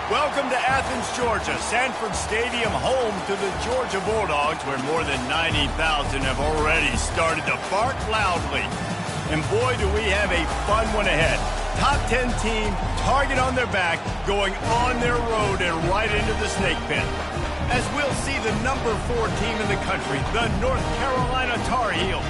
Welcome to Athens, Georgia, Sanford Stadium, home to the Georgia Bulldogs, where more than 90,000 have already started to bark loudly. And boy, do we have a fun one ahead. Top 10 team, target on their back, going on their road and right into the snake pit. As we'll see the number 4 team in the country, the North Carolina Tar Heels,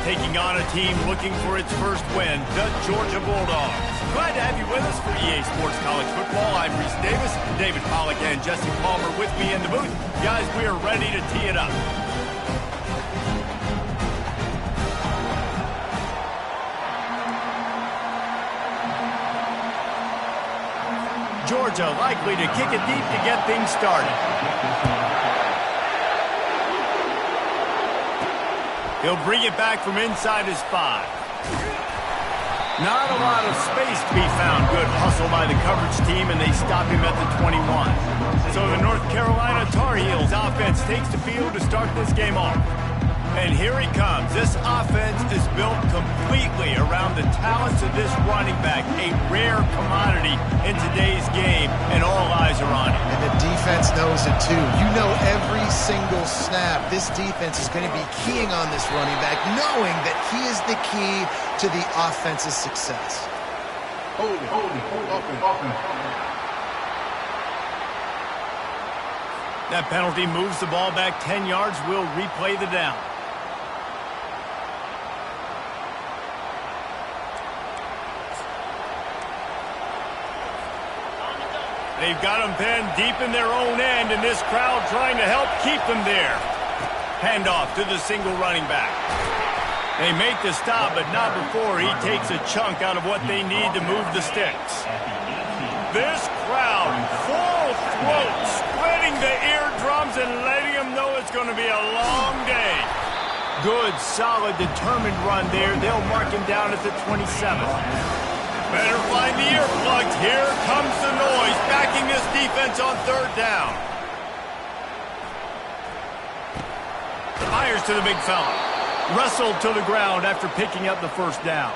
taking on a team looking for its first win, the Georgia Bulldogs. Glad to have you with us for EA Sports College Football. I'm Reese Davis, David Pollack, and Jesse Palmer with me in the booth. Guys, we are ready to tee it up. Georgia likely to kick it deep to get things started. He'll bring it back from inside his 5. Not a lot of space to be found. Good hustle by the coverage team, and they stop him at the 21. So the North Carolina Tar Heels offense takes the field to start this game off. And here he comes. This offense is built completely around the talents of this running back, a rare commodity in today's game, and all eyes are on him. And the defense knows it too. You know every single snap, this defense is going to be keying on this running back, knowing that he is the key to the offense's success. Hold it. That penalty moves the ball back 10 yards. We'll replay the down. They've got them pinned deep in their own end, and this crowd trying to help keep them there. Handoff to the single running back. They make the stop, but not before he takes a chunk out of what they need to move the sticks. This crowd, full throat, splitting the eardrums and letting them know it's going to be a long day. Good, solid, determined run there. They'll mark him down at the 27. Better find the earplugs. Here comes the noise, backing this defense on 3rd down. Fires to the big fella. Wrestled to the ground after picking up the 1st down.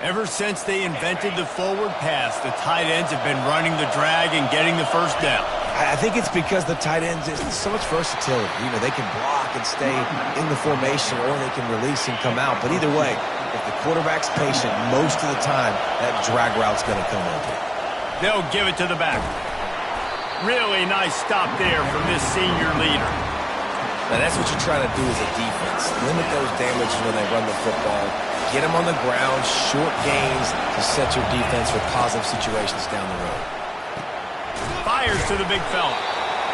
Ever since they invented the forward pass, the tight ends have been running the drag and getting the 1st down. I think it's because the tight ends, there's so much versatility. You know, they can block and stay in the formation, or they can release and come out. But either way, if the quarterback's patient, most of the time, that drag route's going to come over. They'll give it to the back. Really nice stop there from this senior leader. Now, that's what you're trying to do as a defense. Limit those damages when they run the football. Get them on the ground, short gains to set your defense for positive situations down the road. Fires to the big fella.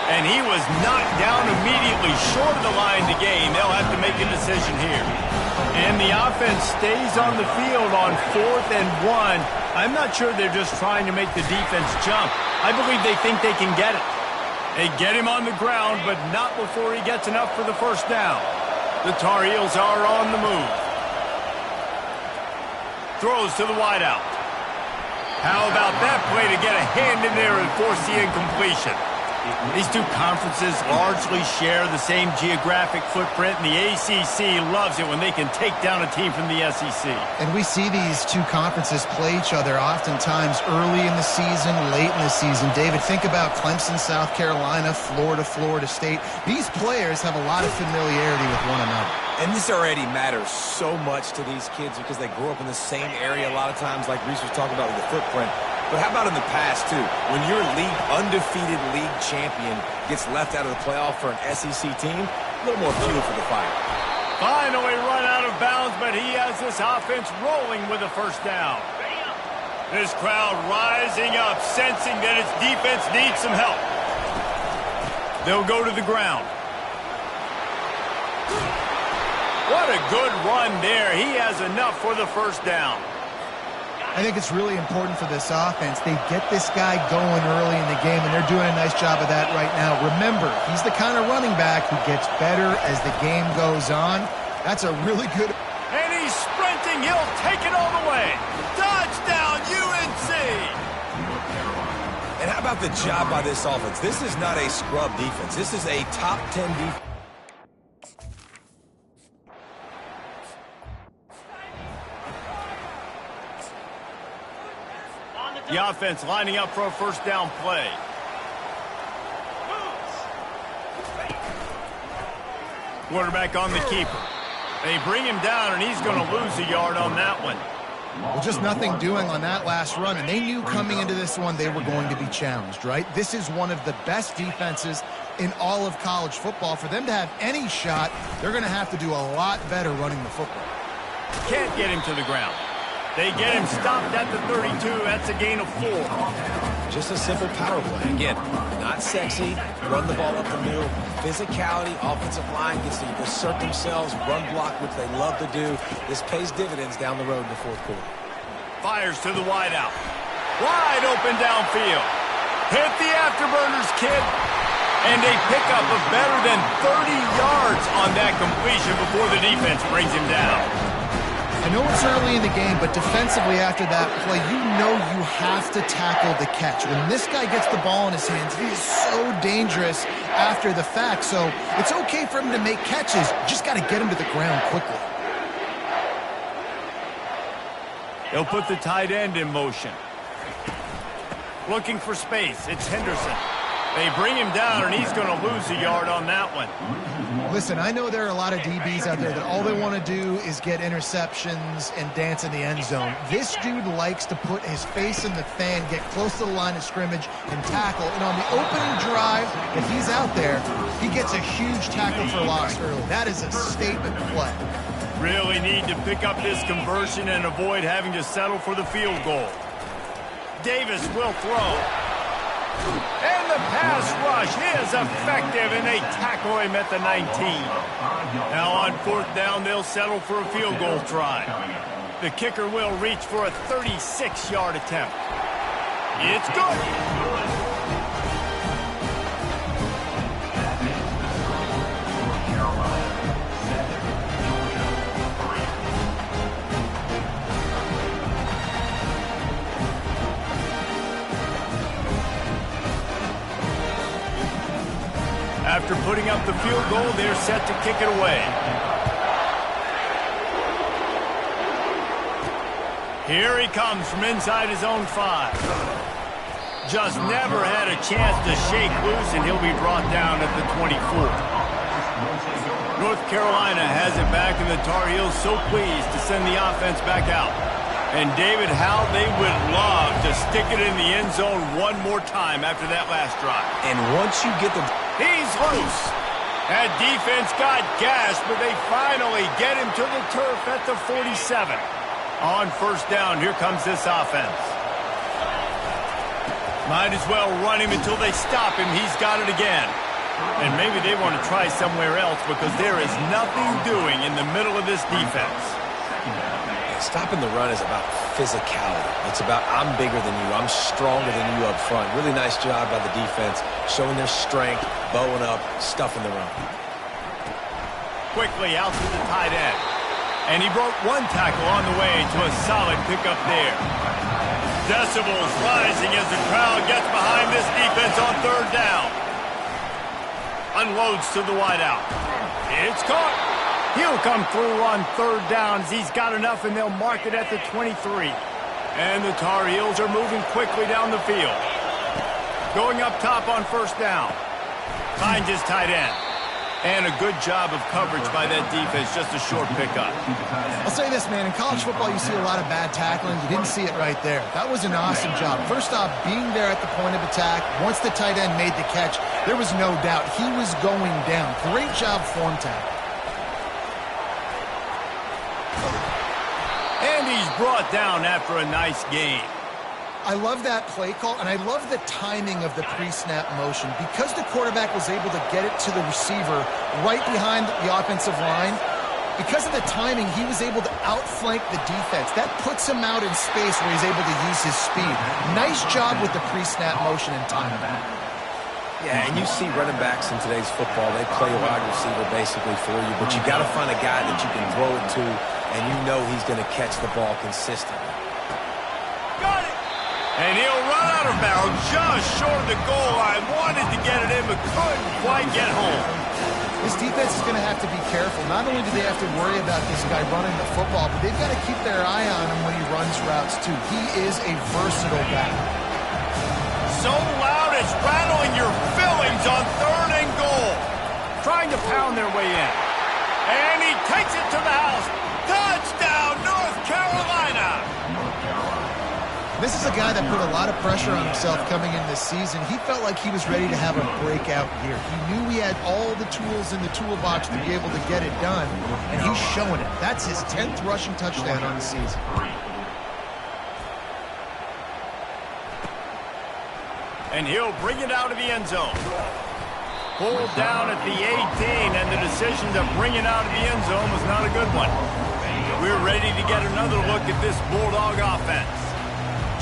And he was knocked down immediately short of the line to gain. They'll have to make a decision here. And the offense stays on the field on 4th and 1. I'm not sure they're just trying to make the defense jump. I believe they think they can get it. They get him on the ground, but not before he gets enough for the 1st down. The Tar Heels are on the move. Throws to the wideout. How about that play to get a hand in there and force the incompletion? These two conferences largely share the same geographic footprint, and the ACC loves it when they can take down a team from the SEC. And we see these two conferences play each other oftentimes early in the season, late in the season. David, think about Clemson, South Carolina, Florida State. These players have a lot of familiarity with one another. And this already matters so much to these kids because they grew up in the same area a lot of times, like Reese was talking about with the footprint. But how about in the past, too? When your undefeated league champion gets left out of the playoff for an SEC team, a little more fuel for the fire. Finally run out of bounds, but he has this offense rolling with a 1st down. This crowd rising up, sensing that its defense needs some help. They'll go to the ground. What a good run there. He has enough for the 1st down. I think it's really important for this offense. They get this guy going early in the game, and they're doing a nice job of that right now. Remember, he's the kind of running back who gets better as the game goes on. That's a really good... And he's sprinting. He'll take it all the way. Touchdown, UNC! And how about the job by this offense? This is not a scrub defense. This is a top 10 defense. The offense lining up for a first down play. Quarterback on the keeper. They bring him down, and he's going to lose a yard on that one. Well, just nothing doing on that last run, and they knew coming into this one they were going to be challenged, right? This is one of the best defenses in all of college football. For them to have any shot, they're going to have to do a lot better running the football. Can't get him to the ground. They get him stopped at the 32. That's a gain of 4. Just a simple power play. Again, not sexy. Run the ball up the middle. Physicality, offensive line gets to assert themselves, run block, which they love to do. This pays dividends down the road in the fourth quarter. Fires to the wideout. Wide open downfield. Hit the afterburners, kid. And a pickup of better than 30 yards on that completion before the defense brings him down. I know it's early in the game, but defensively after that play, you know you have to tackle the catch. When this guy gets the ball in his hands, he is so dangerous after the fact. So it's okay for him to make catches. You just got to get him to the ground quickly. They'll put the tight end in motion. Looking for space. It's Henderson. They bring him down, and he's going to lose a yard on that one. Listen, I know there are a lot of DBs out there that all they want to do is get interceptions and dance in the end zone. This dude likes to put his face in the fan, get close to the line of scrimmage, and tackle. And on the opening drive, if he's out there, he gets a huge tackle for loss early. That is a statement play. Really need to pick up this conversion and avoid having to settle for the field goal. Davis will throw. And the pass rush is effective, and they tackle him at the 19. Now on fourth down, they'll settle for a field goal try. The kicker will reach for a 36-yard attempt. It's good. After putting up the field goal, they're set to kick it away. Here he comes from inside his own 5. Just never had a chance to shake loose, and he'll be brought down at the 24. North Carolina has it back, and the Tar Heels so pleased to send the offense back out. And David, how they would love to stick it in the end zone one more time after that last drive. And once you get the... He's loose. That defense got gashed, but they finally get him to the turf at the 47. On first down, here comes this offense. Might as well run him until they stop him. He's got it again. And maybe they want to try somewhere else because there is nothing doing in the middle of this defense. Stopping the run is about physicality. It's about I'm bigger than you. I'm stronger than you up front. Really nice job by the defense, showing their strength, bowing up, stuffing the run. Quickly out to the tight end. And he broke one tackle on the way to a solid pickup there. Decibels rising as the crowd gets behind this defense on third down. Unloads to the wideout. It's caught. He'll come through on third downs. He's got enough, and they'll mark it at the 23. And the Tar Heels are moving quickly down the field. Going up top on first down. Finds his tight end. And a good job of coverage by that defense, just a short pickup. I'll say this, man. In college football, you see a lot of bad tackling. You didn't see it right there. That was an awesome job. First off, being there at the point of attack. Once the tight end made the catch, there was no doubt he was going down. Great job form tackle. And he's brought down after a nice game. I love that play call, and I love the timing of the pre-snap motion. Because the quarterback was able to get it to the receiver right behind the offensive line, because of the timing, he was able to outflank the defense. That puts him out in space where he's able to use his speed. Nice job with the pre-snap motion and timing. Yeah, and you see running backs in today's football, they play a wide receiver basically for you, but you got to find a guy that you can throw it to, and you know he's going to catch the ball consistently. Got it! And he'll run out of bounds just short of the goal line. Wanted to get it in, but couldn't quite get home. This defense is going to have to be careful. Not only do they have to worry about this guy running the football, but they've got to keep their eye on him when he runs routes, too. He is a versatile back. So loud it's rattling your fillings on 3rd and goal. Trying to pound their way in. And he takes it to the house. Touchdown, North Carolina! This is a guy that put a lot of pressure on himself coming in this season. He felt like he was ready to have a breakout year. He knew he had all the tools in the toolbox to be able to get it done, and he's showing it. That's his 10th rushing touchdown on the season. And he'll bring it out of the end zone. Pulled down at the 18, and the decision to bring it out of the end zone was not a good one. We're ready to get another look at this Bulldog offense.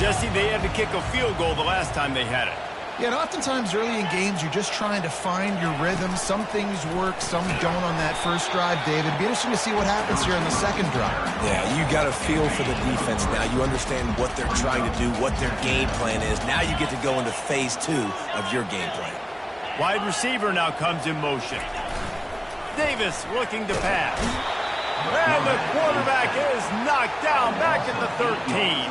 Jesse, they had to kick a field goal the last time they had it. Yeah, and oftentimes early in games, you're just trying to find your rhythm. Some things work, some don't on that first drive, David. It'd be interesting to see what happens here on the second drive. Yeah, you got a feel for the defense now. You understand what they're trying to do, what their game plan is. Now you get to go into phase 2 of your game plan. Wide receiver now comes in motion. Davis looking to pass. And the quarterback is knocked down back at the 13.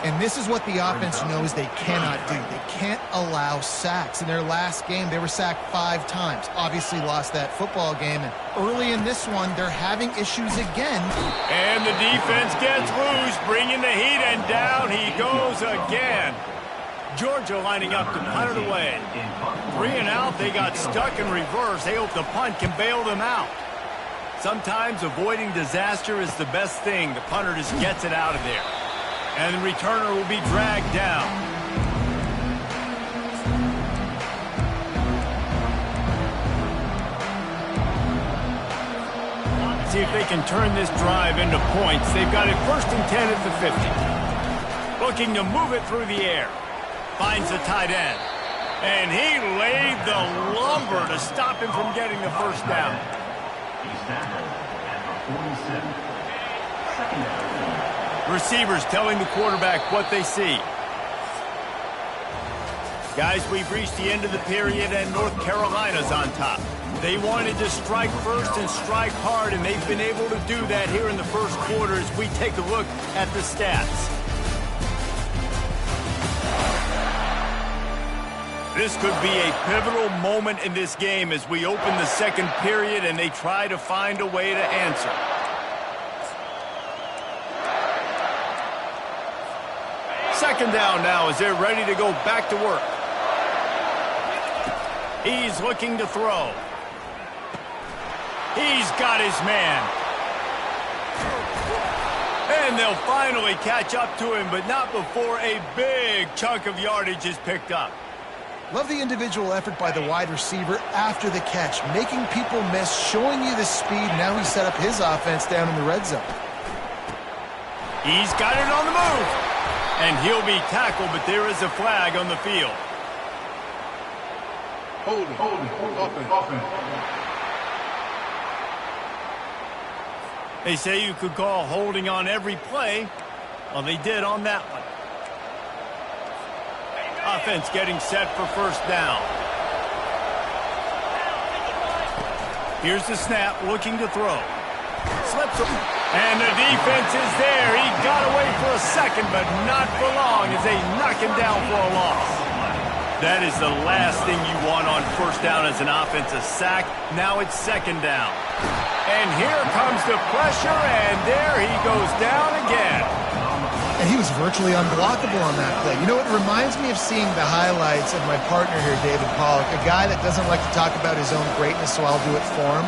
And this is what the offense knows they cannot do. They can't allow sacks. In their last game, they were sacked 5 times. Obviously lost that football game. And early in this one, they're having issues again. And the defense gets loose, bringing the heat, and down he goes again. Georgia lining up to punt it away. 3 and out, they got stuck in reverse. They hope the punt can bail them out. Sometimes avoiding disaster is the best thing. The punter just gets it out of there. And the returner will be dragged down. See if they can turn this drive into points. They've got it 1st and 10 at the 50. Looking to move it through the air. Finds the tight end. And he laid the lumber to stop him from getting the first down. He's tackled at the 47. Second down. Receivers telling the quarterback what they see. Guys, we've reached the end of the period, and North Carolina's on top. They wanted to strike first and strike hard, and they've been able to do that here in the first quarter as we take a look at the stats. This could be a pivotal moment in this game as we open the second period and they try to find a way to answer. Second down now as they're ready to go back to work. He's looking to throw. He's got his man. And they'll finally catch up to him, but not before a big chunk of yardage is picked up. Love the individual effort by the wide receiver after the catch, making people miss, showing you the speed. Now he's set up his offense down in the red zone. He's got it on the move. And he'll be tackled, but there is a flag on the field. Holding. They say you could call holding on every play. Well, they did on that one. Offense getting set for first down. Here's the snap, looking to throw. Slips him. And the defense is there. He got away for a second, but not for long as they knock him down for a loss. That is the last thing you want on first down as an offensive sack. Now it's second down. And here comes the pressure, and there he goes down again. And he was virtually unblockable on that play. You know, it reminds me of seeing the highlights of my partner here, David Pollock, a guy that doesn't like to talk about his own greatness, so I'll do it for him.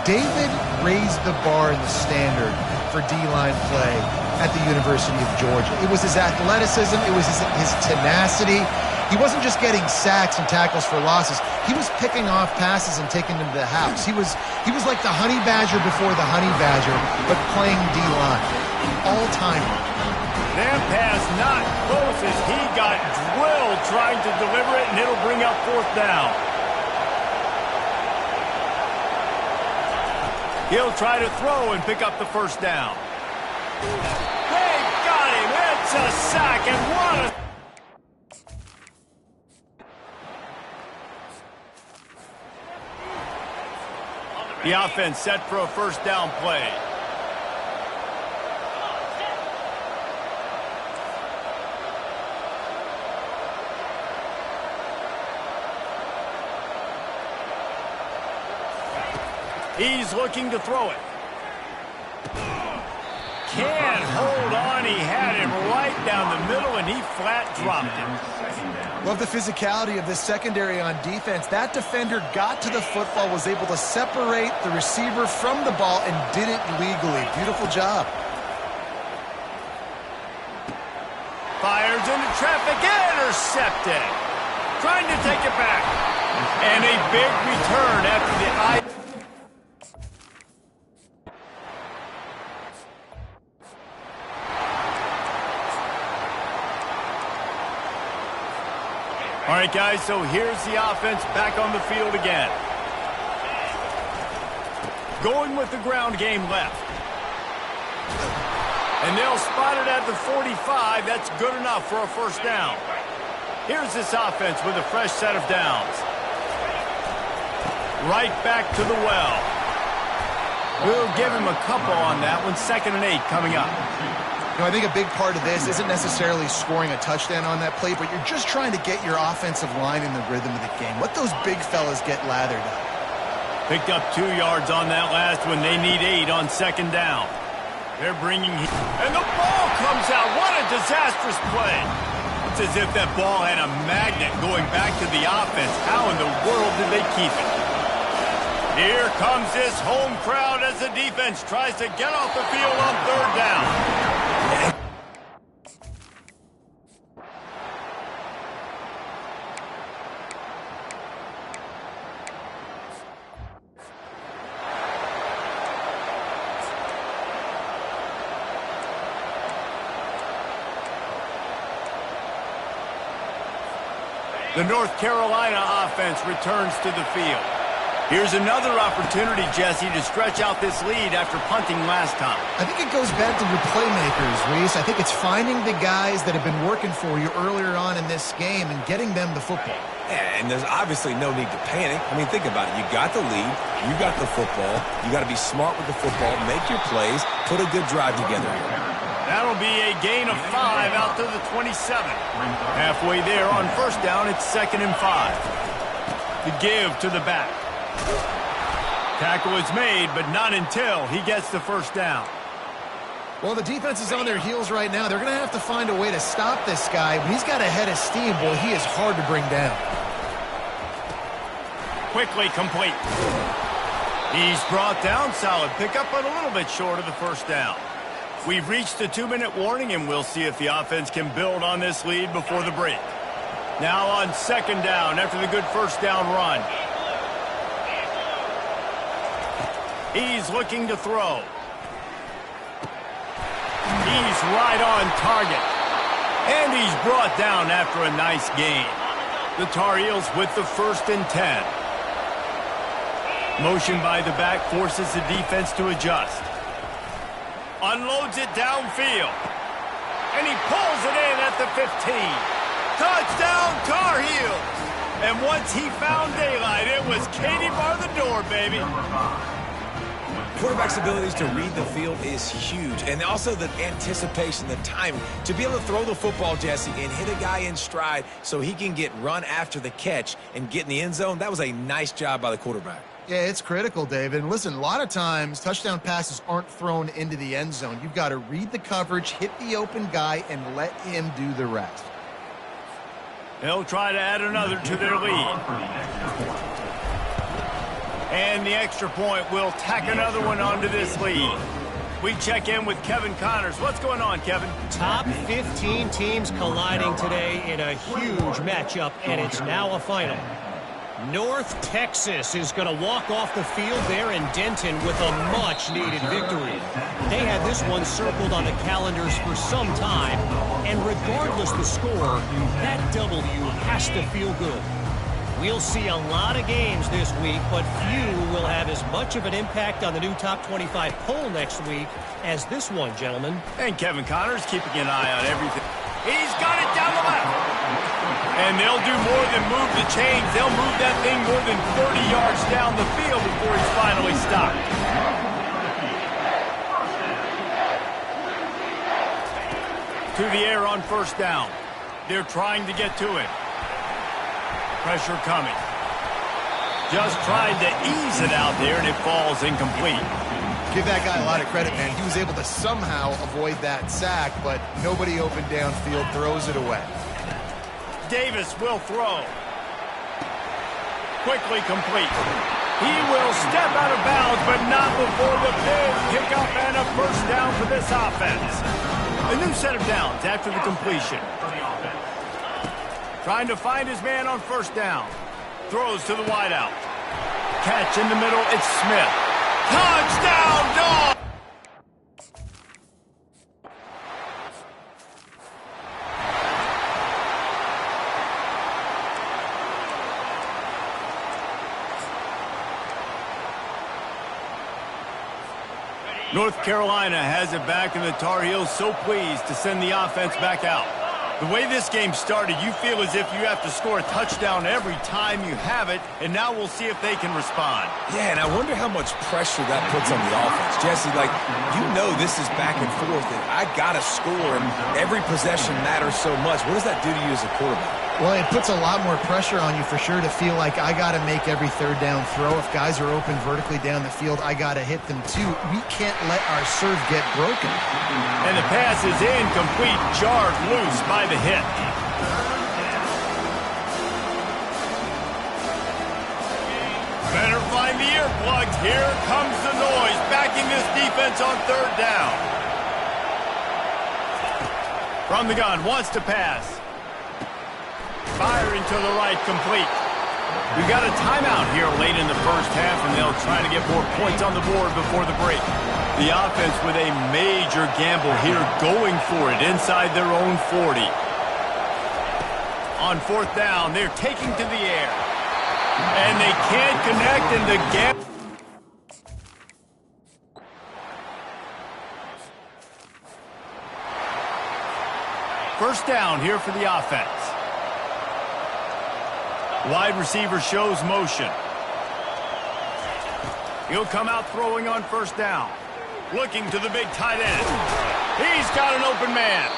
David raised the bar in the standard for D-line play at the University of Georgia. It was his athleticism. It was his tenacity. He wasn't just getting sacks and tackles for losses. He was picking off passes and taking them to the house. He was like the honey badger before the honey badger, but playing D-line. All-time. That pass not close as he got drilled trying to deliver it, and it'll bring up fourth down. He'll try to throw and pick up the first down. They got him. It's a sack, and what a... The offense set for a first down play. He's looking to throw it. Can't hold on. He had it right down the middle, and he flat dropped it. Love the physicality of this secondary on defense. That defender got to the football, was able to separate the receiver from the ball, and did it legally. Beautiful job. Fires into traffic, intercepted. Trying to take it back. And a big return after the eye. All right, guys, so here's the offense back on the field again. Going with the ground game left. And they'll spot it at the 45. That's good enough for a first down. Here's this offense with a fresh set of downs. Right back to the well. We'll give him a couple on that one. 2nd and 8 coming up. You know, I think a big part of this isn't necessarily scoring a touchdown on that play, but you're just trying to get your offensive line in the rhythm of the game. Let those big fellas get lathered up. Picked up 2 yards on that last one. They need 8 on 2nd down. They're bringing... And the ball comes out. What a disastrous play. It's as if that ball had a magnet going back to the offense. How in the world did they keep it? Here comes this home crowd as the defense tries to get off the field on 3rd down. The North Carolina offense returns to the field. Here's another opportunity, Jesse, to stretch out this lead after punting last time. I think it goes back to your playmakers, Reese. I think it's finding the guys that have been working for you earlier on in this game and getting them the football. Yeah, and there's obviously no need to panic. I mean, think about it. You got the lead. You got the football. You got to be smart with the football. Make your plays. Put a good drive together here. That'll be a gain of 5 out to the 27. Halfway there on first down, it's 2nd and 5. The give to the back. Tackle is made, but not until he gets the first down. Well, the defense is on their heels right now. They're going to have to find a way to stop this guy. When he's got a head of steam, boy, he is hard to bring down. Quickly complete. He's brought down. Solid pickup, but a little bit short of the first down. We've reached the 2-minute warning, and we'll see if the offense can build on this lead before the break. Now on 2nd down after the good first down run. He's looking to throw. He's right on target. And he's brought down after a nice gain. The Tar Heels with the 1st and 10. Motion by the back forces the defense to adjust. Unloads it downfield. And he pulls it in at the 15. Touchdown, Tar Heels. And once he found daylight, it was Katie bar the door, baby. Quarterback's abilities to read the field is huge. And also the anticipation, the timing. To be able to throw the football, Jesse, and hit a guy in stride so he can get run after the catch and get in the end zone, that was a nice job by the quarterback. Yeah, it's critical, David. And listen, a lot of times touchdown passes aren't thrown into the end zone. You've got to read the coverage, hit the open guy, and let him do the rest. They'll try to add another to their lead. And the extra point will tack another one onto this lead. We check in with Kevin Connors. What's going on, Kevin? Top 15 teams colliding today in a huge matchup, and it's now a final. North Texas is going to walk off the field there in Denton with a much-needed victory. They had this one circled on the calendars for some time, and regardless the score, that W has to feel good. We'll see a lot of games this week, but few will have as much of an impact on the new Top 25 poll next week as this one, gentlemen. And Kevin Connors keeping an eye on everything. He's got it down the left. And they'll do more than move the chains. They'll move that thing more than 30 yards down the field before he's finally stopped. To the air on first down. They're trying to get to it. Pressure coming. Just trying to ease it out there, and it falls incomplete. Give that guy a lot of credit, man. He was able to somehow avoid that sack, but nobody open downfield, throws it away. Davis will throw. Quickly complete. He will step out of bounds, but not before the big pickup and a first down for this offense. A new set of downs after the completion. Trying to find his man on first down. Throws to the wideout. Catch in the middle, it's Smith. Touchdown, dog! North Carolina has it back, and the Tar Heels so pleased to send the offense back out. The way this game started, you feel as if you have to score a touchdown every time you have it, and now we'll see if they can respond. Yeah, and I wonder how much pressure that puts on the offense. Jesse, like, you know this is back and forth, and I got to score, and every possession matters so much. What does that do to you as a quarterback? Well, it puts a lot more pressure on you for sure to feel like I got to make every third down throw. If guys are open vertically down the field, I got to hit them too. We can't let our serve get broken. And the pass is incomplete, jarred loose by the hit. Better find the earplugs. Here comes the noise, backing this defense on third down. From the gun, wants to pass. Firing to the right, complete. We've got a timeout here late in the first half, and they'll try to get more points on the board before the break. The offense with a major gamble here, going for it inside their own 40. On fourth down, they're taking to the air. And they can't connect, and the gap. First down here for the offense. Wide receiver shows motion. He'll come out throwing on first down. Looking to the big tight end. He's got an open man.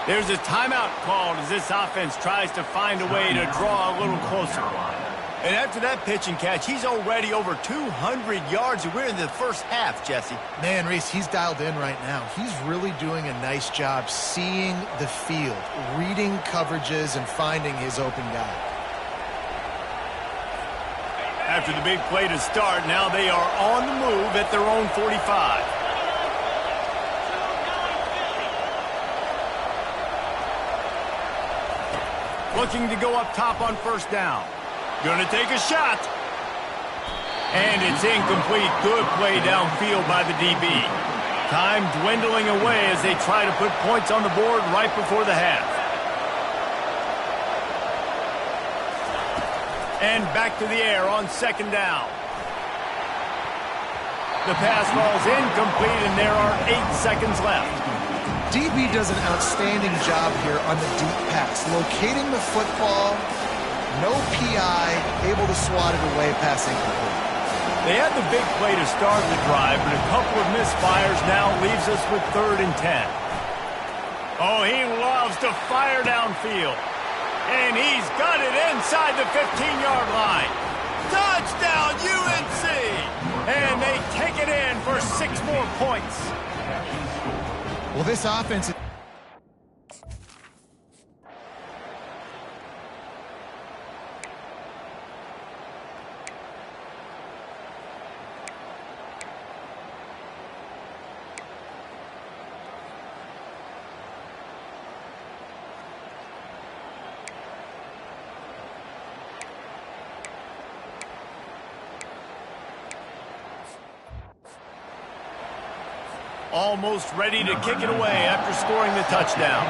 There's a timeout called as this offense tries to find a way to draw a little closer. And after that pitch and catch, he's already over 200 yards. We're in the first half, Jesse. Man, Reese, he's dialed in right now. He's really doing a nice job seeing the field, reading coverages, and finding his open guy. After the big play to start, now they are on the move at their own 45. Looking to go up top on first down. Gonna take a shot. And it's incomplete. Good play downfield by the DB. Time dwindling away as they try to put points on the board right before the half. And back to the air on second down. The pass falls incomplete, and there are 8 seconds left. DB does an outstanding job here on the deep pass, locating the football, no PI, able to swat it away, pass incomplete. They had the big play to start the drive, but a couple of misfires now leaves us with 3rd and 10. Oh, he loves to fire downfield. And he's got it inside the 15-yard line. Touchdown, UNC! And they take it in for 6 more points. Well, this offense... Almost ready to kick it away after scoring the touchdown.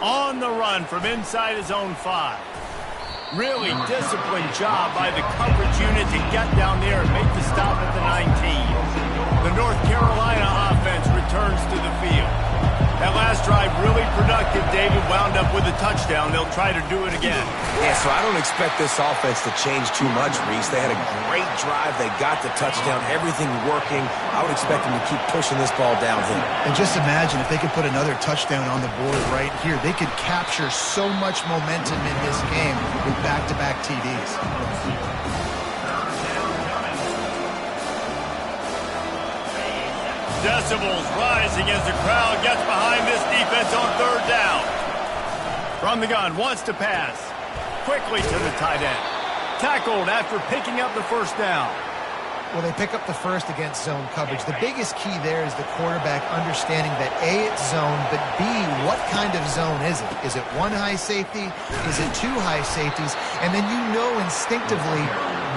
On the run from inside his own 5. Really disciplined job by the coverage unit to get down there and make the stop at the 19. The North Carolina offense returns to the field. That last drive really productive, David. Wound up with a touchdown. They'll try to do it again. Yeah, so I don't expect this offense to change too much, Reese. They had a great drive. They got the touchdown. Everything working. I would expect them to keep pushing this ball downhill. And just imagine if they could put another touchdown on the board right here. They could capture so much momentum in this game with back-to-back TDs. Decibels rising as the crowd gets behind this defense on third down. From the gun, wants to pass. Quickly to the tight end. Tackled after picking up the first down. Well, they pick up the first against zone coverage. The biggest key there is the quarterback understanding that A, it's zone, but B, what kind of zone is it? Is it one high safety? Is it two high safeties? And then you know instinctively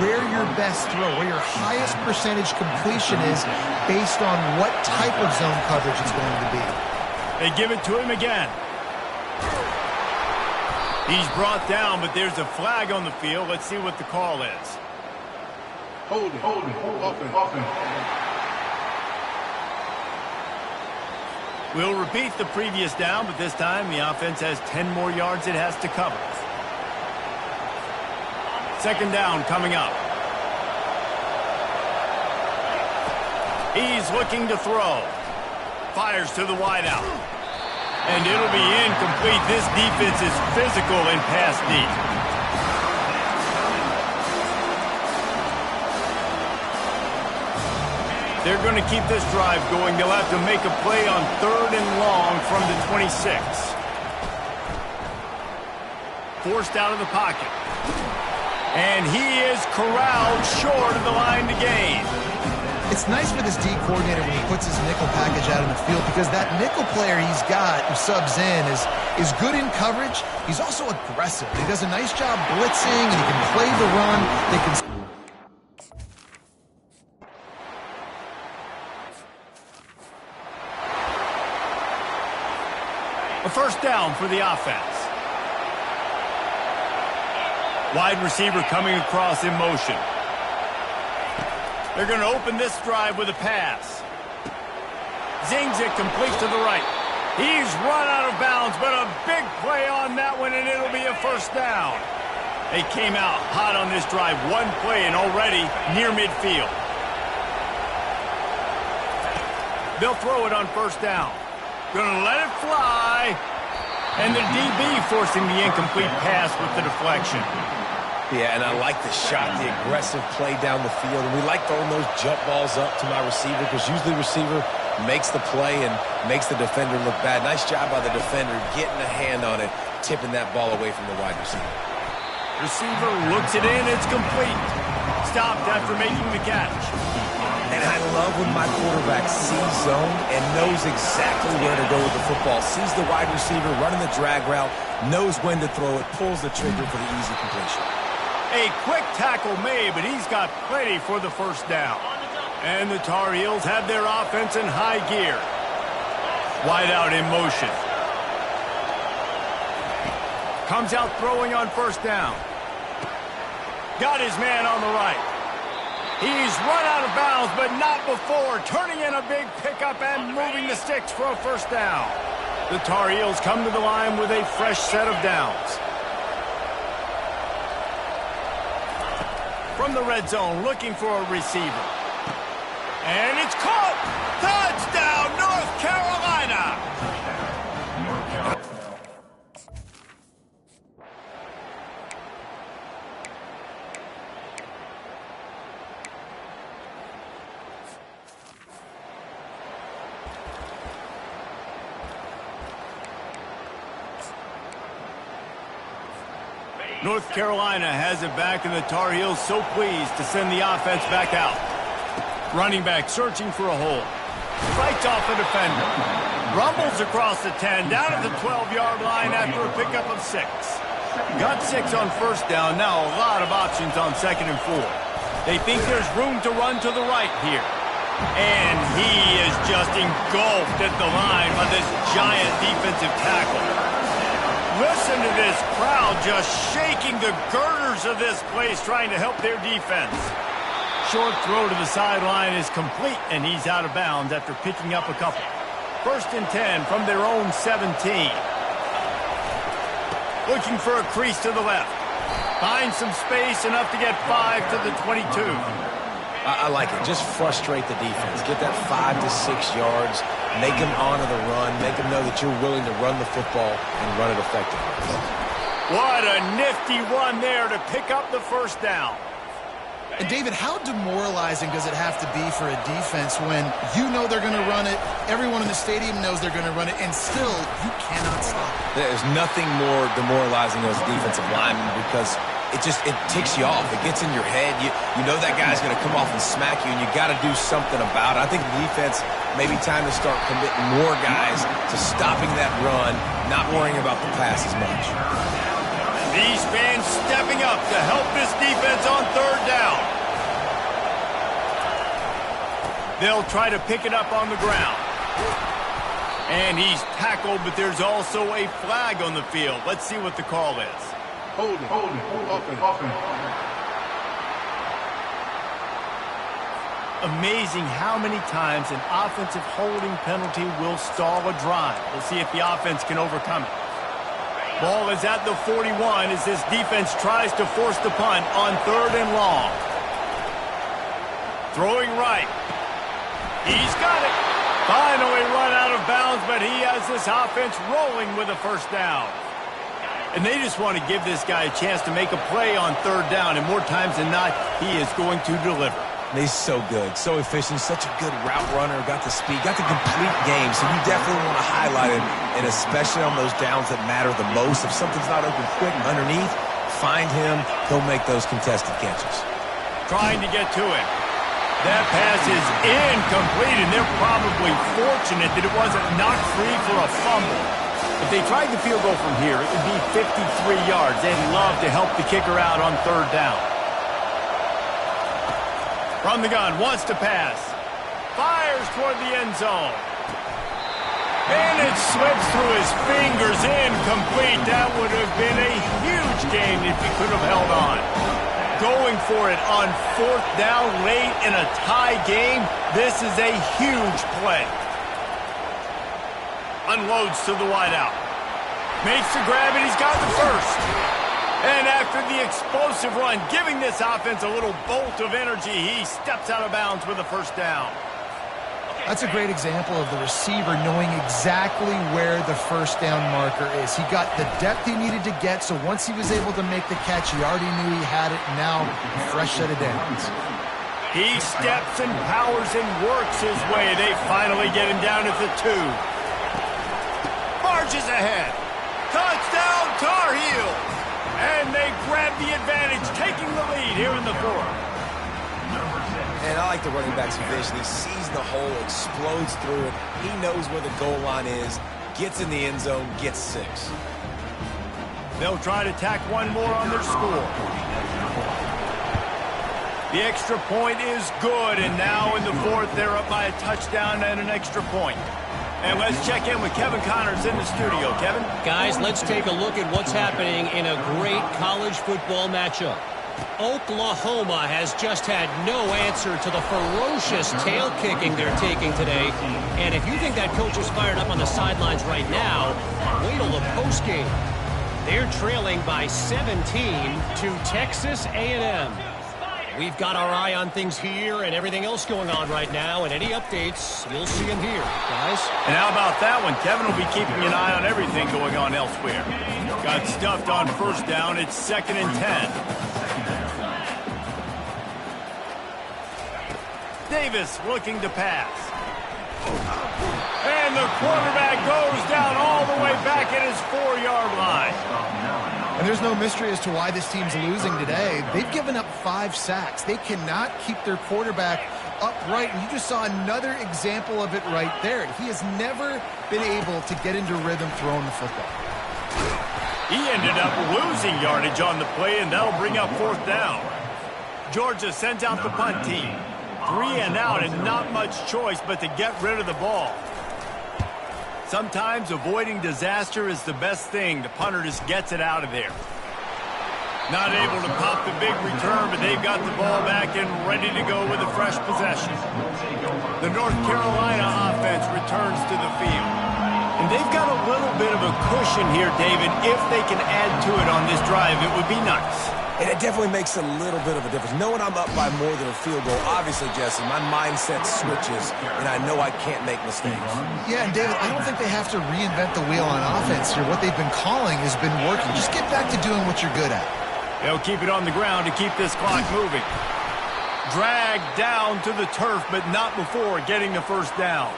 where your best throw, where your highest percentage completion is based on what type of zone coverage it's going to be. They give it to him again. He's brought down, but there's a flag on the field. Let's see what the call is. Hold it. Offense. We'll repeat the previous down, but this time the offense has 10 more yards it has to cover. Second down coming up. He's looking to throw. Fires to the wideout. And it'll be incomplete. This defense is physical in pass deep. They're going to keep this drive going. They'll have to make a play on third and long from the 26. Forced out of the pocket. And he is corralled short of the line to gain. It's nice for this D coordinator when he puts his nickel package out in the field because that nickel player he's got who subs in is good in coverage. He's also aggressive. He does a nice job blitzing, and he can play the run. They can... A first down for the offense. Wide receiver coming across in motion. They're going to open this drive with a pass. Zings it complete to the right. He's run out of bounds, but a big play on that one, and it'll be a first down. They came out hot on this drive. One play and already near midfield. They'll throw it on first down. Gonna let it fly. And the DB forcing the incomplete pass with the deflection. Yeah, and I like the shot, the aggressive play down the field. And we like throwing those jump balls up to my receiver because usually the receiver makes the play and makes the defender look bad. Nice job by the defender getting a hand on it, tipping that ball away from the wide receiver. Receiver looks it in. It's complete. Stopped after making the catch. And I love when my quarterback sees zone and knows exactly where to go with the football. Sees the wide receiver running the drag route, knows when to throw it, pulls the trigger for the easy completion. A quick tackle made, but he's got plenty for the first down. And the Tar Heels have their offense in high gear. Wide out in motion. Comes out throwing on first down. Got his man on the right. He's run out of bounds, but not before. Turning in a big pickup and moving the sticks for a first down. The Tar Heels come to the line with a fresh set of downs. From the red zone, looking for a receiver. And it's caught! Touchdown, North Carolina! North Carolina has it back, and the Tar Heels so pleased to send the offense back out. Running back searching for a hole. Fights off a defender. Rumbles across the 10, down at the 12-yard line after a pickup of 6. Got 6 on first down, now a lot of options on second and 4. They think there's room to run to the right here. And he is just engulfed at the line by this giant defensive tackle. Listen to this crowd just shaking the girders of this place trying to help their defense. Short throw to the sideline is complete, and he's out of bounds after picking up a couple. First and 10 from their own 17. Looking for a crease to the left. Finds some space, enough to get 5 to the 22. I like it. Just frustrate the defense. Get that 5 to 6 yards. Make them honor the run. Make them know that you're willing to run the football and run it effectively. What a nifty run there to pick up the first down. And David, how demoralizing does it have to be for a defense when you know they're going to run it, everyone in the stadium knows they're going to run it, and still you cannot stop it? There's nothing more demoralizing as a defensive lineman because it ticks you off. It gets in your head. You know that guy's going to come off and smack you, and you got to do something about it. I think the defense maybe time to start committing more guys to stopping that run, not worrying about the pass as much. These fans stepping up to help this defense on third down. They'll try to pick it up on the ground. And he's tackled, but there's also a flag on the field. Let's see what the call is. Hold it. Offense. Amazing how many times an offensive holding penalty will stall a drive. We'll see if the offense can overcome it. Ball is at the 41 as this defense tries to force the punt on third and long. Throwing right. He's got it. Finally run out of bounds, but he has this offense rolling with a first down. And they just want to give this guy a chance to make a play on third down, and more times than not, he is going to deliver. He's so good, so efficient, such a good route runner, got the speed, got the complete game, so you definitely want to highlight him, and especially on those downs that matter the most. If something's not open quick underneath, find him, he'll make those contested catches. Trying to get to it. That pass is incomplete, and they're probably fortunate that it wasn't knocked free for a fumble. If they tried the field goal from here, it would be 53 yards. They'd love to help the kicker out on third down. From the gun, wants to pass. Fires toward the end zone. And it slips through his fingers, incomplete. That would have been a huge gain if he could have held on. Going for it on fourth down late in a tie game. This is a huge play. Unloads to the wideout. Makes the grab, and he's got the first. And after the explosive run, giving this offense a little bolt of energy, he steps out of bounds with a first down. That's a great example of the receiver knowing exactly where the first down marker is. He got the depth he needed to get, so once he was able to make the catch, he already knew he had it. Now, a fresh set of downs. He steps and powers and works his way. They finally get him down at the 2. Marches ahead. Touchdown, Tar Heels! And they grab the advantage, taking the lead here in the 4th. And I like the running back's vision. He sees the hole, explodes through it. He knows where the goal line is, gets in the end zone, gets 6. They'll try to tack one more on their score. The extra point is good, and now in the 4th, they're up by a touchdown and an extra point. And let's check in with Kevin Connors in the studio. Kevin? Guys, let's take a look at what's happening in a great college football matchup. Oklahoma has just had no answer to the ferocious tail kicking they're taking today. And if you think that coach is fired up on the sidelines right now, wait till the postgame. They're trailing by 17 to Texas A&M. We've got our eye on things here and everything else going on right now, and any updates, you'll see them here, guys. And how about that one? Kevin will be keeping an eye on everything going on elsewhere. Got stuffed on first down. It's 2nd and 10. Davis looking to pass. And the quarterback goes down all the way back at his 4-yard line. And there's no mystery as to why this team's losing today. They've given up 5 sacks. They cannot keep their quarterback upright. And you just saw another example of it right there. He has never been able to get into rhythm throwing the football. He ended up losing yardage on the play, and that'll bring up 4th down. Georgia sends out the punt team. 3 and out, and not much choice but to get rid of the ball. Sometimes avoiding disaster is the best thing. The punter just gets it out of there. Not able to pop the big return, but they've got the ball back and ready to go with a fresh possession. The North Carolina offense returns to the field. And they've got a little bit of a cushion here, David. If they can add to it on this drive, it would be nice. And it definitely makes a little bit of a difference. Knowing I'm up by more than a field goal, obviously, Jesse, my mindset switches, and I know I can't make mistakes. Yeah, and David, I don't think they have to reinvent the wheel on offense here. What they've been calling has been working. Just get back to doing what you're good at. They'll keep it on the ground to keep this clock moving. Dragged down to the turf, but not before getting the first down.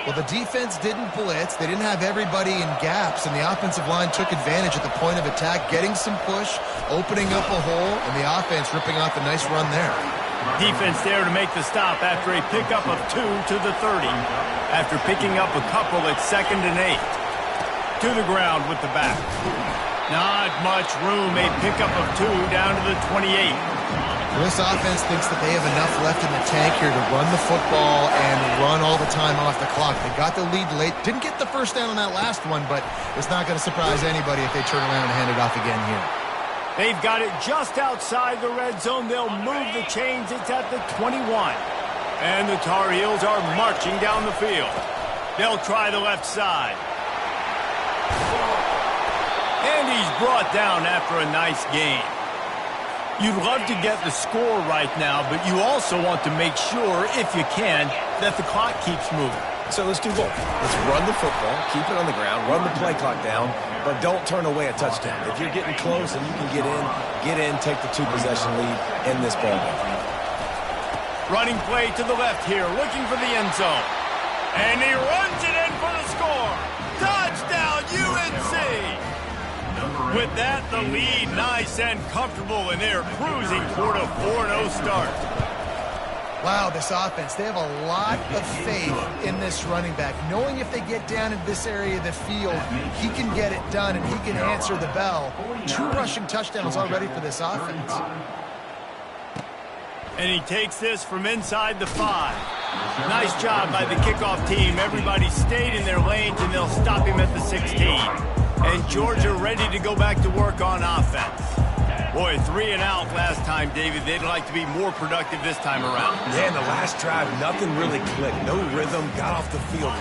Well, the defense didn't blitz. They didn't have everybody in gaps, and the offensive line took advantage at the point of attack, getting some push, opening up a hole, and the offense ripping off a nice run there. Defense there to make the stop after a pickup of 2 to the 30. After picking up a couple at 2nd and 8. To the ground with the back. Not much room. A pickup of 2 down to the 28. This offense thinks that they have enough left in the tank here to run the football and run all the time off the clock. They got the lead late. Didn't get the first down on that last one, but it's not going to surprise anybody if they turn around and hand it off again here. They've got it just outside the red zone. They'll move the chains. It's at the 21. And the Tar Heels are marching down the field. They'll try the left side. And he's brought down after a nice gain. You'd love to get the score right now, but you also want to make sure, if you can, that the clock keeps moving. So let's do both. Let's run the football, keep it on the ground, run the play clock down, but don't turn away a touchdown. If you're getting close and you can get in, take the 2-possession lead in this ball game. Running play to the left here, looking for the end zone. And he runs it in for the score. Touchdown, UNC! With that, the lead nice and comfortable, and they're cruising toward a 4-0 start. Wow, this offense, they have a lot of faith in this running back. Knowing if they get down in this area of the field, he can get it done and he can answer the bell. 2 rushing touchdowns already for this offense. And he takes this from inside the 5. Nice job by the kickoff team. Everybody stayed in their lanes, and they'll stop him at the 16. And Georgia ready to go back to work on offense. Boy, 3 and out last time, David. They'd like to be more productive this time around. Yeah, in the last drive, nothing really clicked. No rhythm, got off the field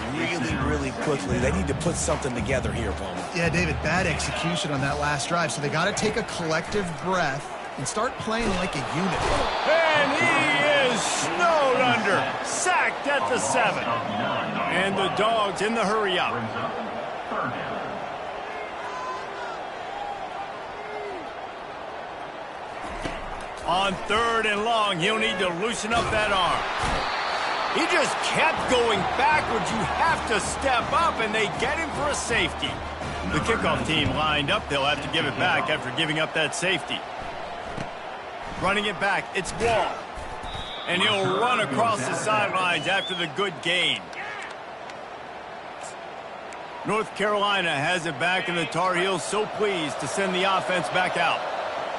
really quickly. They need to put something together here, Bowman. Yeah, David, bad execution on that last drive. So they got to take a collective breath and start playing like a unit. And he is snowed under. Sacked at the 7. And the Dogs in the hurry up. On 3rd and long, he'll need to loosen up that arm. He just kept going backwards. You have to step up, and they get him for a safety. The kickoff team lined up. They'll have to give it back after giving up that safety. Running it back, it's Wall. And he'll run across the sidelines after the good gain. North Carolina has it back, and the Tar Heels so pleased to send the offense back out.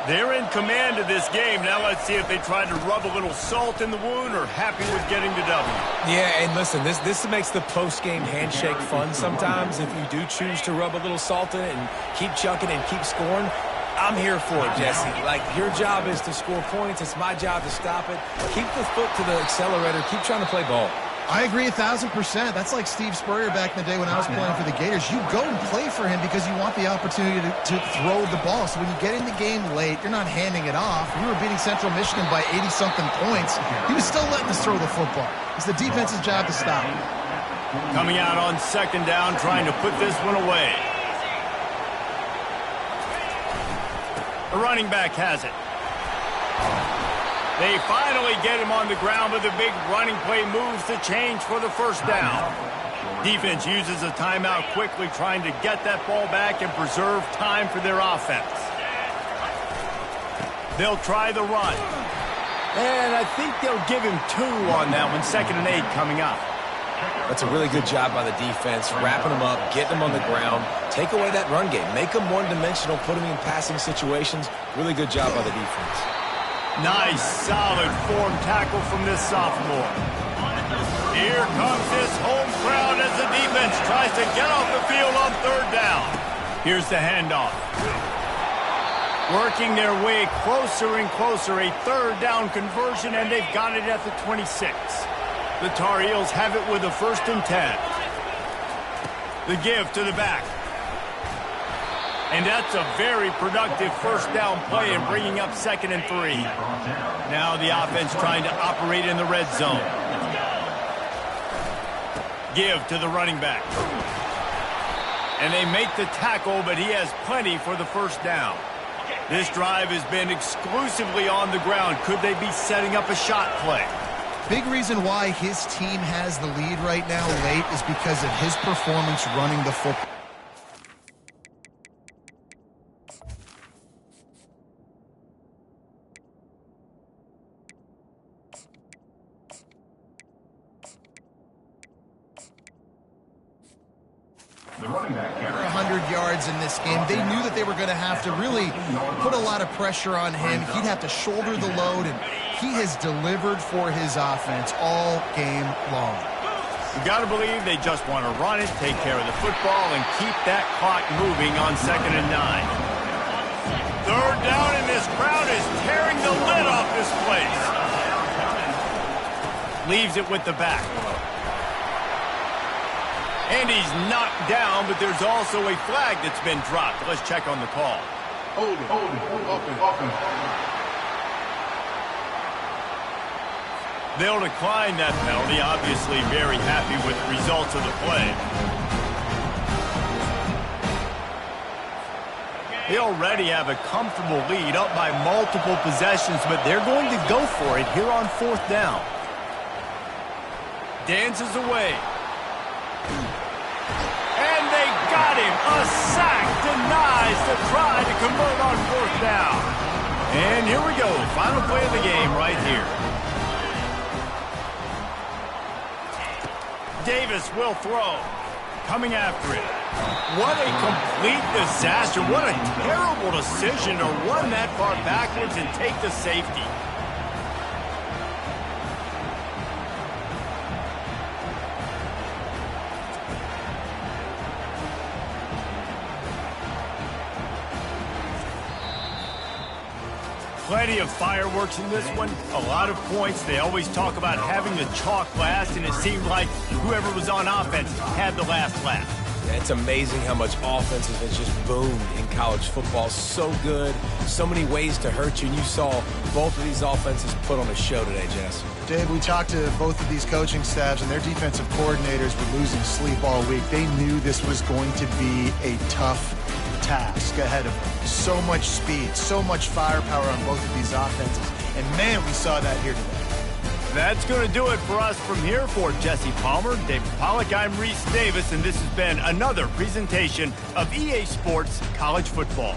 They're in command of this game. Now let's see if they try to rub a little salt in the wound or happy with getting the W. Yeah, and listen, this makes the post-game handshake fun sometimes. If you do choose to rub a little salt in it and keep chucking and keep scoring, I'm here for it, Jesse. Like, your job is to score points. It's my job to stop it. Keep the foot to the accelerator. Keep trying to play ball. I agree 1,000%. That's like Steve Spurrier back in the day when I was playing for the Gators. You go and play for him because you want the opportunity to throw the ball. So when you get in the game late, you're not handing it off. We were beating Central Michigan by 80-something points. He was still letting us throw the football. It's the defense's job to stop. Coming out on 2nd down, trying to put this one away. The running back has it. They finally get him on the ground, but the big running play moves the change for the first down. Defense uses a timeout quickly, trying to get that ball back and preserve time for their offense. They'll try the run. And I think they'll give him 2 on that one. 2nd and 8 coming up. That's a really good job by the defense, wrapping them up, getting them on the ground. Take away that run game. Make them one-dimensional, put them in passing situations. Really good job by the defense. Nice, solid form tackle from this sophomore. Here comes this home crowd as the defense tries to get off the field on 3rd down. Here's the handoff. Working their way closer and closer, a third down conversion, and they've got it at the 26. The Tar Heels have it with a 1st and 10. The give to the back. And that's a very productive 1st down play and bringing up 2nd and 3. Now the offense trying to operate in the red zone. Give to the running back. And they make the tackle, but he has plenty for the 1st down. This drive has been exclusively on the ground. Could they be setting up a shot play? Big reason why his team has the lead right now late is because of his performance running the football. The running back carry. 100 yards in this game. They knew that they were going to have to really put a lot of pressure on him. He'd have to shoulder the load, and he has delivered for his offense all game long. You got to believe they just want to run it, take care of the football, and keep that clock moving on 2nd and 9. 3rd down, and this crowd is tearing the lid off this place. Leaves it with the back. And he's knocked down, but there's also a flag that's been dropped. Let's check on the call. Hold it. Offense. They'll decline that penalty, obviously very happy with the results of the play. They already have a comfortable lead up by multiple possessions, but they're going to go for it here on 4th down. Dances away. And they got him. A sack denies the try to convert on 4th down. And here we go. Final play of the game right here. Davis will throw. Coming after it. What a complete disaster. What a terrible decision to run that far backwards and take the safety. Plenty of fireworks in this one. A lot of points. They always talk about having the chalk last, and it seemed like whoever was on offense had the last laugh. Yeah, it's amazing how much offense has just boomed in college football. So good. So many ways to hurt you. And you saw both of these offenses put on a show today, Jess. Dave, we talked to both of these coaching staffs, and their defensive coordinators were losing sleep all week. They knew this was going to be a tough task ahead of them. So much speed, so much firepower on both of these offenses. And, man, we saw that here today. That's going to do it for us from here. For Jesse Palmer, David Pollack, I'm Reese Davis, and this has been another presentation of EA Sports College Football.